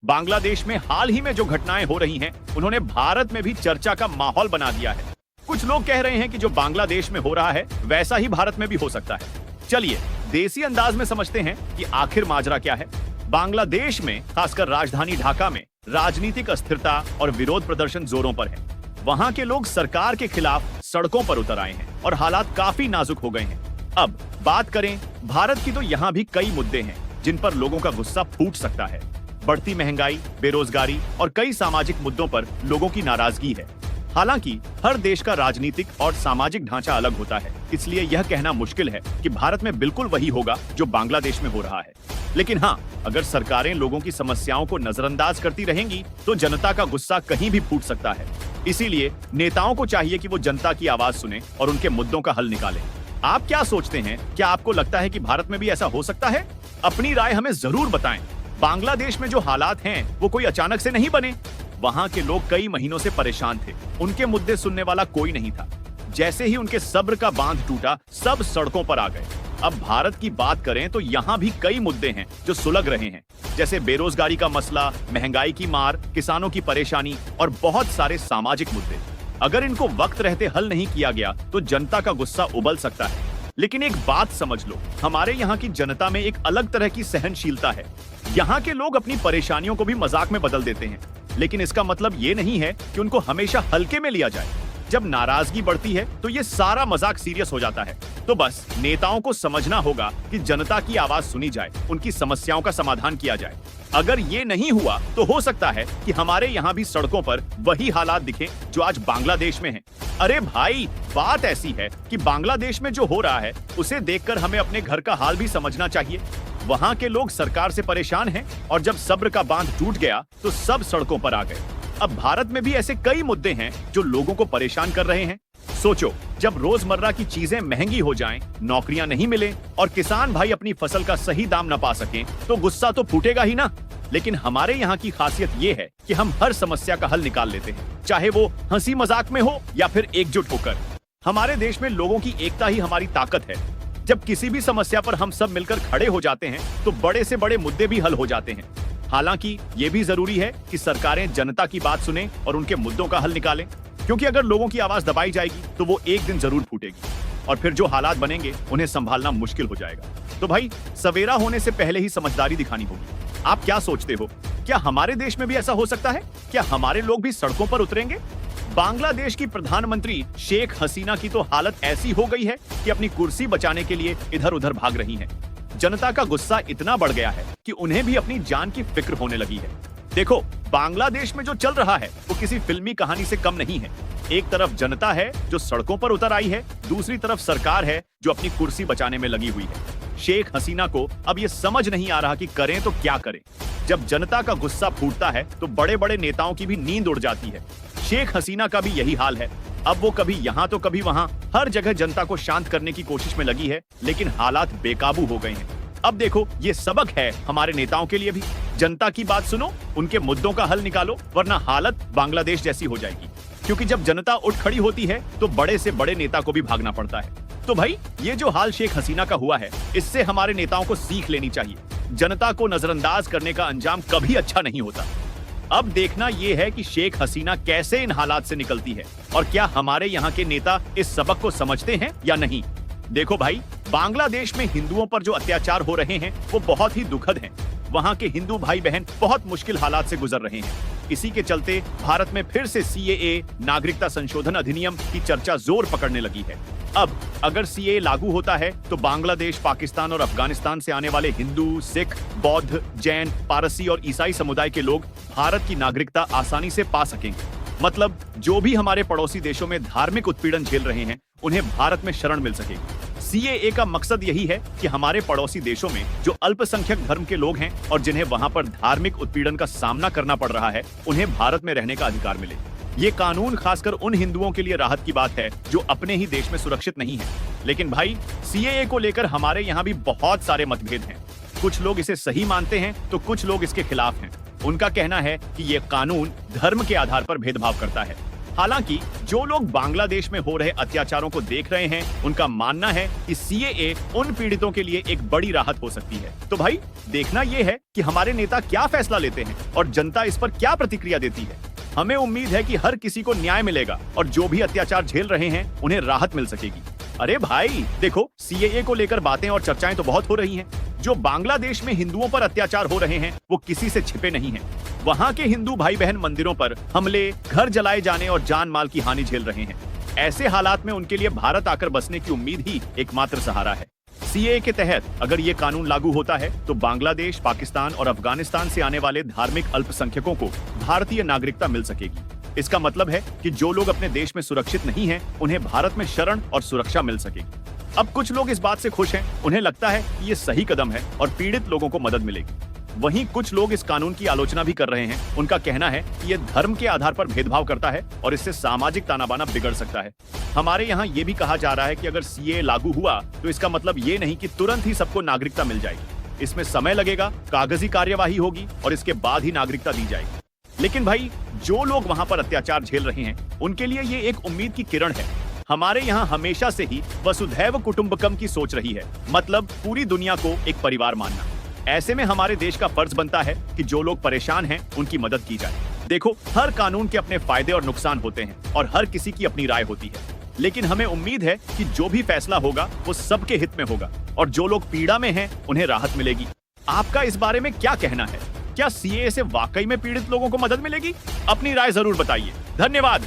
बांग्लादेश में हाल ही में जो घटनाएं हो रही हैं, उन्होंने भारत में भी चर्चा का माहौल बना दिया है। कुछ लोग कह रहे हैं कि जो बांग्लादेश में हो रहा है वैसा ही भारत में भी हो सकता है। चलिए देसी अंदाज में समझते हैं कि आखिर माजरा क्या है। बांग्लादेश में खासकर राजधानी ढाका में राजनीतिक अस्थिरता और विरोध प्रदर्शन जोरों पर है। वहां के लोग सरकार के खिलाफ सड़कों पर उतर आए हैं और हालात काफी नाजुक हो गए हैं। अब बात करें भारत की, तो यहाँ भी कई मुद्दे हैं जिन पर लोगों का गुस्सा फूट सकता है। बढ़ती महंगाई, बेरोजगारी और कई सामाजिक मुद्दों पर लोगों की नाराजगी है। हालांकि हर देश का राजनीतिक और सामाजिक ढांचा अलग होता है, इसलिए यह कहना मुश्किल है कि भारत में बिल्कुल वही होगा जो बांग्लादेश में हो रहा है। लेकिन हाँ, अगर सरकारें लोगों की समस्याओं को नजरअंदाज करती रहेंगी तो जनता का गुस्सा कहीं भी फूट सकता है। इसीलिए नेताओं को चाहिए कि वो जनता की आवाज सुने और उनके मुद्दों का हल निकालें। आप क्या सोचते हैं? क्या आपको लगता है कि भारत में भी ऐसा हो सकता है? अपनी राय हमें जरूर बताएं। बांग्लादेश में जो हालात हैं वो कोई अचानक से नहीं बने। वहां के लोग कई महीनों से परेशान थे, उनके मुद्दे सुनने वाला कोई नहीं था। जैसे ही उनके सब्र का बांध टूटा, सब सड़कों पर आ गए। अब भारत की बात करें तो यहाँ भी कई मुद्दे हैं जो सुलग रहे हैं, जैसे बेरोजगारी का मसला, महंगाई की मार, किसानों की परेशानी और बहुत सारे सामाजिक मुद्दे। अगर इनको वक्त रहते हल नहीं किया गया तो जनता का गुस्सा उबल सकता है। लेकिन एक बात समझ लो, हमारे यहाँ की जनता में एक अलग तरह की सहनशीलता है। यहाँ के लोग अपनी परेशानियों को भी मजाक में बदल देते हैं, लेकिन इसका मतलब ये नहीं है कि उनको हमेशा हल्के में लिया जाए। जब नाराजगी बढ़ती है तो ये सारा मजाक सीरियस हो जाता है। तो बस नेताओं को समझना होगा कि जनता की आवाज सुनी जाए, उनकी समस्याओं का समाधान किया जाए। अगर ये नहीं हुआ तो हो सकता है कि हमारे यहाँ भी सड़कों पर वही हालात दिखें जो आज बांग्लादेश में हैं। अरे भाई, बात ऐसी है कि बांग्लादेश में जो हो रहा है उसे देखकर हमें अपने घर का हाल भी समझना चाहिए। वहाँ के लोग सरकार से परेशान हैं और जब सब्र का बांध टूट गया तो सब सड़कों पर आ गए। अब भारत में भी ऐसे कई मुद्दे हैं जो लोगों को परेशान कर रहे हैं। सोचो, जब रोजमर्रा की चीजें महंगी हो जाएं, नौकरियां नहीं मिले और किसान भाई अपनी फसल का सही दाम न पा सकें, तो गुस्सा तो फूटेगा ही ना। लेकिन हमारे यहाँ की खासियत ये है कि हम हर समस्या का हल निकाल लेते हैं, चाहे वो हंसी मजाक में हो या फिर एकजुट होकर। हमारे देश में लोगों की एकता ही हमारी ताकत है। जब किसी भी समस्या पर हम सब मिलकर खड़े हो जाते हैं तो बड़े से बड़े मुद्दे भी हल हो जाते हैं। हालांकि ये भी जरूरी है कि सरकारें जनता की बात सुने और उनके मुद्दों का हल निकालें, क्योंकि अगर लोगों की आवाज दबाई जाएगी तो वो एक दिन जरूर फूटेगी और फिर जो हालात बनेंगे उन्हें संभालना मुश्किल हो जाएगा। तो भाई, सवेरा होने से पहले ही समझदारी दिखानी होगी। आप क्या सोचते हो? क्या हमारे देश में भी ऐसा हो सकता है? क्या हमारे लोग भी सड़कों पर उतरेंगे? बांग्लादेश की प्रधानमंत्री शेख हसीना की तो हालत ऐसी हो गई है कि अपनी कुर्सी बचाने के लिए इधर उधर भाग रही हैं। जनता का गुस्सा इतना बढ़ गया है कि उन्हें भी अपनी जान की फिक्र होने लगी है। देखो, बांग्लादेश में जो चल रहा है वो किसी फिल्मी कहानी से कम नहीं है। एक तरफ जनता है जो सड़कों पर उतर आई है, दूसरी तरफ सरकार है जो अपनी कुर्सी बचाने में लगी हुई है। शेख हसीना को अब ये समझ नहीं आ रहा कि करें तो क्या करें। जब जनता का गुस्सा फूटता है तो बड़े बड़े नेताओं की भी नींद उड़ जाती है। शेख हसीना का भी यही हाल है। अब वो कभी यहाँ तो कभी वहाँ, हर जगह जनता को शांत करने की कोशिश में लगी है, लेकिन हालात बेकाबू हो गए हैं। अब देखो, ये सबक है हमारे नेताओं के लिए भी। जनता की बात सुनो, उनके मुद्दों का हल निकालो, वरना हालत बांग्लादेश जैसी हो जाएगी। क्योंकि जब जनता उठ खड़ी होती है तो बड़े से बड़े नेता को भी भागना पड़ता है। तो भाई, ये जो हाल शेख हसीना का हुआ है, इससे हमारे नेताओं को सीख लेनी चाहिए। जनता को नजरअंदाज करने का अंजाम कभी अच्छा नहीं होता। अब देखना यह है कि शेख हसीना कैसे इन हालात से निकलती है और क्या हमारे यहाँ के नेता इस सबक को समझते हैं या नहीं। देखो भाई, बांग्लादेश में हिंदुओं पर जो अत्याचार हो रहे हैं वो बहुत ही दुखद हैं। वहाँ के हिंदू भाई बहन बहुत मुश्किल हालात से गुजर रहे हैं। इसी के चलते भारत में फिर से सीएए, नागरिकता संशोधन अधिनियम की चर्चा जोर पकड़ने लगी है। अब अगर सीएए लागू होता है तो बांग्लादेश, पाकिस्तान और अफगानिस्तान से आने वाले हिंदू, सिख, बौद्ध, जैन, पारसी और ईसाई समुदाय के लोग भारत की नागरिकता आसानी से पा सकेंगे। मतलब जो भी हमारे पड़ोसी देशों में धार्मिक उत्पीड़न झेल रहे हैं, उन्हें भारत में शरण मिल सकेगी। सीएए का मकसद यही है कि हमारे पड़ोसी देशों में जो अल्पसंख्यक धर्म के लोग हैं और जिन्हें वहां पर धार्मिक उत्पीड़न का सामना करना पड़ रहा है, उन्हें भारत में रहने का अधिकार मिले। ये कानून खासकर उन हिंदुओं के लिए राहत की बात है जो अपने ही देश में सुरक्षित नहीं है। लेकिन भाई, सीएए को लेकर हमारे यहाँ भी बहुत सारे मतभेद हैं। कुछ लोग इसे सही मानते हैं तो कुछ लोग इसके खिलाफ हैं। उनका कहना है कि ये कानून धर्म के आधार पर भेदभाव करता है। हालांकि जो लोग बांग्लादेश में हो रहे अत्याचारों को देख रहे हैं, उनका मानना है कि सीएए उन पीड़ितों के लिए एक बड़ी राहत हो सकती है। तो भाई देखना यह है कि हमारे नेता क्या फैसला लेते हैं और जनता इस पर क्या प्रतिक्रिया देती है। हमें उम्मीद है कि हर किसी को न्याय मिलेगा और जो भी अत्याचार झेल रहे हैं उन्हें राहत मिल सकेगी। अरे भाई देखो, सीएए को लेकर बातें और चर्चाएं तो बहुत हो रही हैं। जो बांग्लादेश में हिंदुओं पर अत्याचार हो रहे हैं वो किसी से छिपे नहीं हैं। वहां के हिंदू भाई बहन मंदिरों पर हमले, घर जलाए जाने और जान माल की हानि झेल रहे हैं। ऐसे हालात में उनके लिए भारत आकर बसने की उम्मीद ही एकमात्र सहारा है। सीएए के तहत अगर ये कानून लागू होता है तो बांग्लादेश, पाकिस्तान और अफगानिस्तान से आने वाले धार्मिक अल्पसंख्यकों को भारतीय नागरिकता मिल सकेगी। इसका मतलब है कि जो लोग अपने देश में सुरक्षित नहीं हैं, उन्हें भारत में शरण और सुरक्षा मिल सकेगी। अब कुछ लोग इस बात से खुश हैं, उन्हें लगता है कि ये सही कदम है और पीड़ित लोगों को मदद मिलेगी। वहीं कुछ लोग इस कानून की आलोचना भी कर रहे हैं। उनका कहना है कि ये धर्म के आधार पर भेदभाव करता है और इससे सामाजिक ताना-बाना बिगड़ सकता है। हमारे यहाँ ये भी कहा जा रहा है कि अगर सीएए लागू हुआ तो इसका मतलब ये नहीं कि तुरंत ही सबको नागरिकता मिल जाएगी। इसमें समय लगेगा, कागजी कार्यवाही होगी और इसके बाद ही नागरिकता दी जाएगी। लेकिन भाई जो लोग वहाँ पर अत्याचार झेल रहे हैं, उनके लिए ये एक उम्मीद की किरण है। हमारे यहाँ हमेशा से ही वसुधैव कुटुंबकम की सोच रही है, मतलब पूरी दुनिया को एक परिवार मानना। ऐसे में हमारे देश का फर्ज बनता है कि जो लोग परेशान हैं उनकी मदद की जाए। देखो, हर कानून के अपने फायदे और नुकसान होते हैं और हर किसी की अपनी राय होती है, लेकिन हमें उम्मीद है कि जो भी फैसला होगा वो सबके हित में होगा और जो लोग पीड़ा में हैं उन्हें राहत मिलेगी। आपका इस बारे में क्या कहना है? क्या सीएए से वाकई में पीड़ित लोगों को मदद मिलेगी? अपनी राय जरूर बताइए। धन्यवाद।